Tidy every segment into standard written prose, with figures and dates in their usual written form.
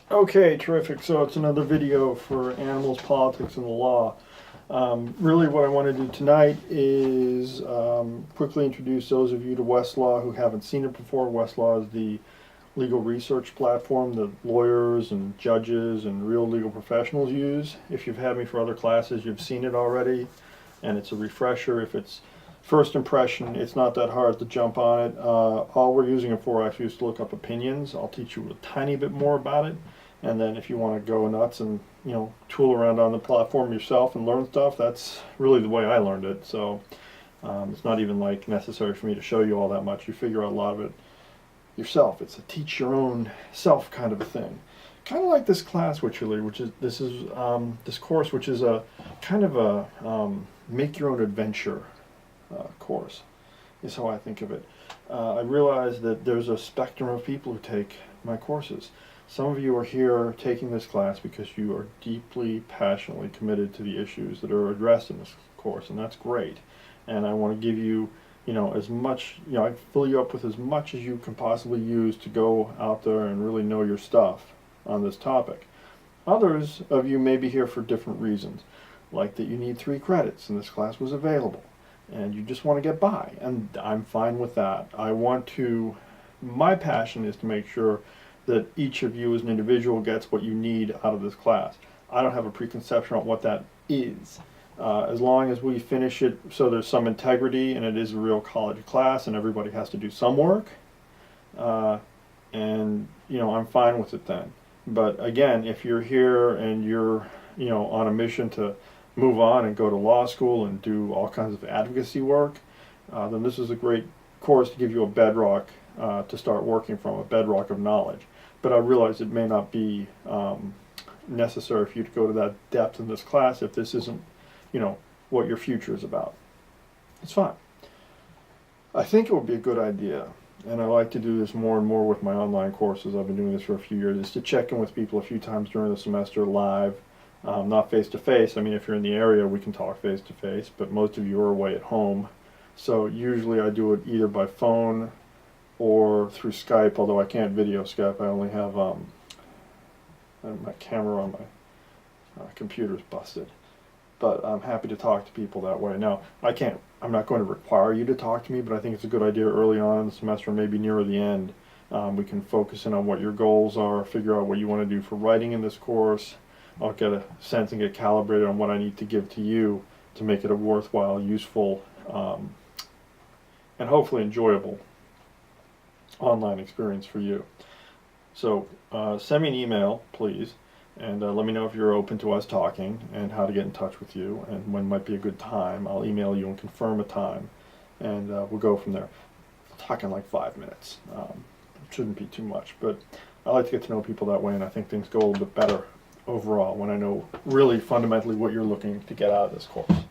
Okay, terrific. So it's another video for animals, politics, and the law. Really what I want to do tonight is quickly introduce those of you to Westlaw who haven't seen it before. Westlaw is the legal research platform that lawyers and judges and real legal professionals use. If you've had me for other classes, you've seen it already, and it's a refresher. If it's first impression, it's not that hard to jump on it. All we're using it for actually is to look up opinions. I'll teach you a tiny bit more about it. And then if you want to go nuts and tool around on the platform yourself and learn stuff, that's really the way I learned it. So it's not even like necessary for me to show you all that much. You figure out a lot of it yourself. It's a teach your own self kind of a thing. Kind of like this class, which is this course, which is a kind of a make your own adventure course, is how I think of it. I realize that there's a spectrum of people who take my courses. Some of you are here taking this class because you are deeply, passionately committed to the issues that are addressed in this course, and that's great. And I want to give you, as much, I fill you up with as much as you can possibly use to go out there and really know your stuff on this topic. Others of you may be here for different reasons, like that you need 3 credits and this class was available, and you just want to get by, and I'm fine with that. My passion is to make sure that each of you as an individual gets what you need out of this class. I don't have a preconception on what that is. As long as we finish it so there's some integrity and it is a real college class and everybody has to do some work, and I'm fine with it then. But again, if you're here and you're on a mission to move on and go to law school and do all kinds of advocacy work, then this is a great course to give you a bedrock to start working from, a bedrock of knowledge. But I realize it may not be necessary for you to go to that depth in this class if this isn't, what your future is about. It's fine. I think it would be a good idea, and I like to do this more and more with my online courses. I've been doing this for a few years, is to check in with people a few times during the semester live, not face-to-face. I mean, if you're in the area, we can talk face-to-face, but most of you are away at home. So usually I do it either by phone or through Skype, although I can't video Skype. I only have my camera on my computer's busted. But I'm happy to talk to people that way. Now, I'm not going to require you to talk to me, but I think it's a good idea early on in the semester, maybe nearer the end. We can focus in on what your goals are, figure out what you want to do for writing in this course. I'll get a sense and get calibrated on what I need to give to you to make it a worthwhile, useful, and hopefully enjoyable online experience for you. So send me an email, please, and let me know if you're open to us talking and how to get in touch with you and when might be a good time. I'll email you and confirm a time, and we'll go from there. I'll talk in like 5 minutes. It shouldn't be too much, but I like to get to know people that way, and I think things go a little bit better overall when I know really fundamentally what you're looking to get out of this course.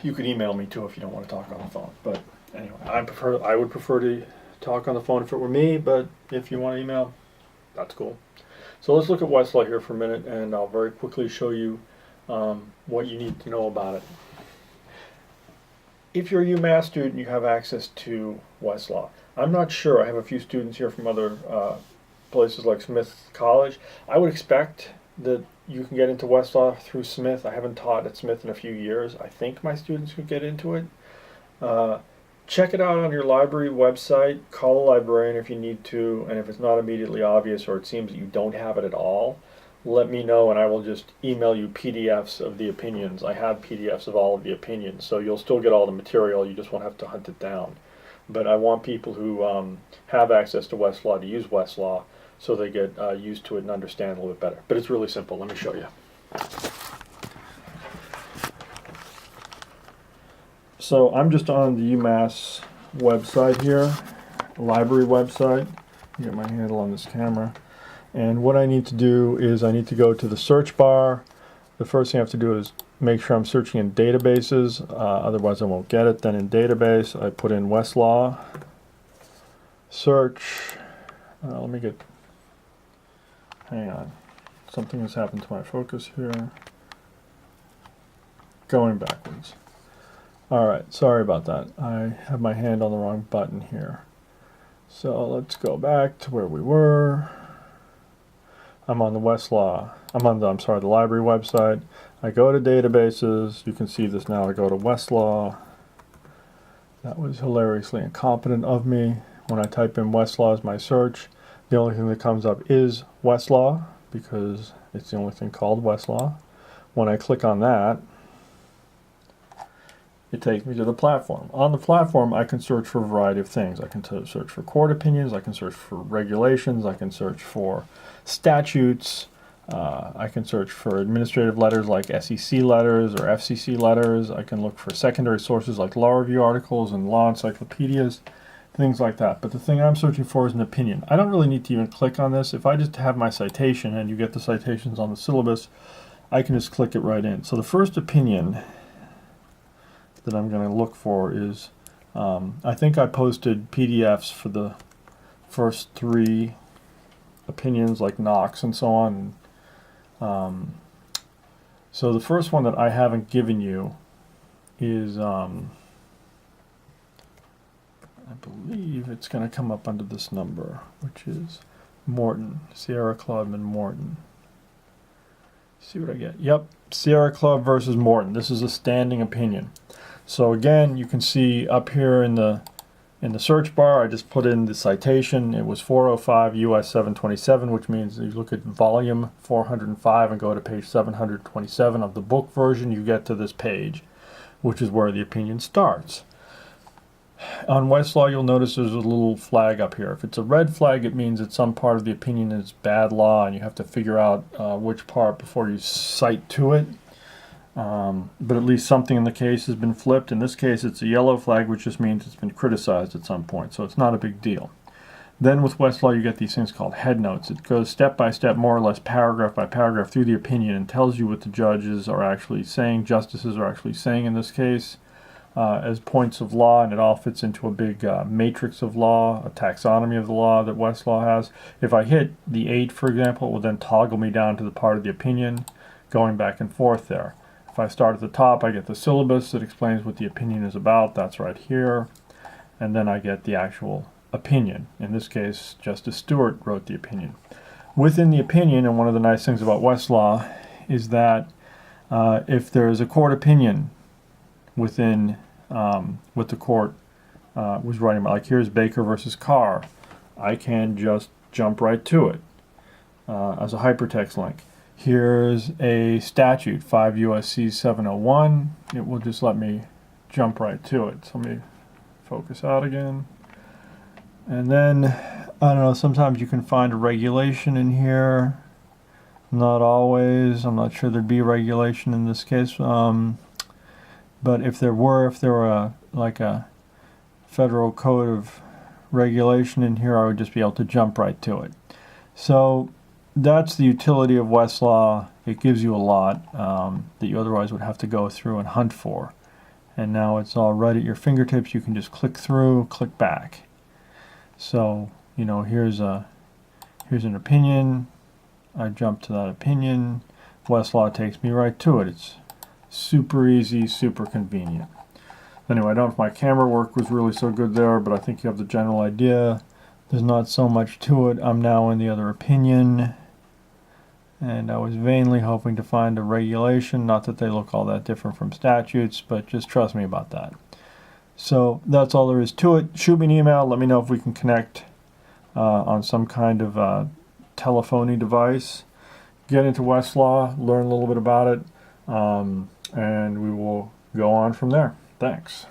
You could email me too if you don't want to talk on the phone, but anyway, I would prefer to talk on the phone if it were me, but if you want to email, that's cool. So let's look at Westlaw here for a minute, and I'll very quickly show you what you need to know about it. If you're a UMass student, you have access to Westlaw. I'm not sure. I have a few students here from other places like Smith College. I would expect that you can get into Westlaw through Smith. I haven't taught at Smith in a few years. I think my students could get into it. Check it out on your library website. Call a librarian if you need to, and if it's not immediately obvious or it seems that you don't have it at all, let me know and I will just email you PDFs of the opinions. I have PDFs of all of the opinions, so you'll still get all the material, you just won't have to hunt it down. But I want people who have access to Westlaw to use Westlaw so they get used to it and understand a little bit better. But it's really simple. Let me show you. So I'm just on the UMass website here, library website. Get my handle on this camera. And what I need to do is I need to go to the search bar. The first thing I have to do is make sure I'm searching in databases, otherwise I won't get it. Then in database, I put in Westlaw, search. Let me get, hang on. Something has happened to my focus here. Going backwards. Alright, sorry about that. I have my hand on the wrong button here. So let's go back to where we were. I'm on the Westlaw. I'm sorry, the library website. I go to databases. You can see this now. I go to Westlaw. That was hilariously incompetent of me. When I type in Westlaw as my search, the only thing that comes up is Westlaw because it's the only thing called Westlaw. When I click on that, it takes me to the platform. On the platform, I can search for a variety of things. I can search for court opinions, I can search for regulations, I can search for statutes, I can search for administrative letters like SEC letters or FCC letters. I can look for secondary sources like law review articles and law encyclopedias, things like that. But the thing I'm searching for is an opinion. I don't really need to even click on this. If I just have my citation, and you get the citations on the syllabus, I can just click it right in. So the first opinion that I'm going to look for is, I think I posted PDFs for the first 3 opinions like Knox and so on. So the first one that I haven't given you is, I believe it's going to come up under this number, which is Morton, Sierra Club and Morton. See what I get? Yep, Sierra Club versus Morton. This is a standing opinion. So again, you can see up here in the search bar, I just put in the citation. It was 405 US 727, which means if you look at volume 405 and go to page 727 of the book version, you get to this page, which is where the opinion starts. On Westlaw, you'll notice there's a little flag up here. If it's a red flag, it means that some part of the opinion is bad law, and you have to figure out which part before you cite to it. But at least something in the case has been flipped. In this case, it's a yellow flag, which just means it's been criticized at some point, so it's not a big deal. Then with Westlaw, you get these things called headnotes. It goes step by step, more or less paragraph by paragraph through the opinion and tells you what the judges are actually saying, justices are actually saying in this case, as points of law, and it all fits into a big matrix of law, a taxonomy of the law that Westlaw has. If I hit the 8, for example, it will then toggle me down to the part of the opinion, going back and forth there. If I start at the top, I get the syllabus that explains what the opinion is about. That's right here. And then I get the actual opinion. In this case, Justice Stewart wrote the opinion. Within the opinion, and one of the nice things about Westlaw is that if there is a court opinion within what the court was writing about, like here's Baker versus Carr, I can just jump right to it as a hypertext link. Here's a statute, 5 U.S.C. 701. It will just let me jump right to it. So let me focus out again. And then, I don't know, sometimes you can find a regulation in here. Not always. I'm not sure there'd be a regulation in this case. But if there were like a federal code of regulation in here, I would just be able to jump right to it. So that's the utility of Westlaw. It gives you a lot that you otherwise would have to go through and hunt for. And now it's all right at your fingertips. You can just click through, click back. So, you know, here's an opinion. I jump to that opinion. Westlaw takes me right to it. It's super easy, super convenient. Anyway, I don't know if my camera work was really so good there, but I think you have the general idea. There's not so much to it. I'm now in the other opinion, and I was vainly hoping to find a regulation. Not that they look all that different from statutes, but just trust me about that. So that's all there is to it. Shoot me an email. Let me know if we can connect on some kind of telephony device. Get into Westlaw, learn a little bit about it, and we will go on from there. Thanks.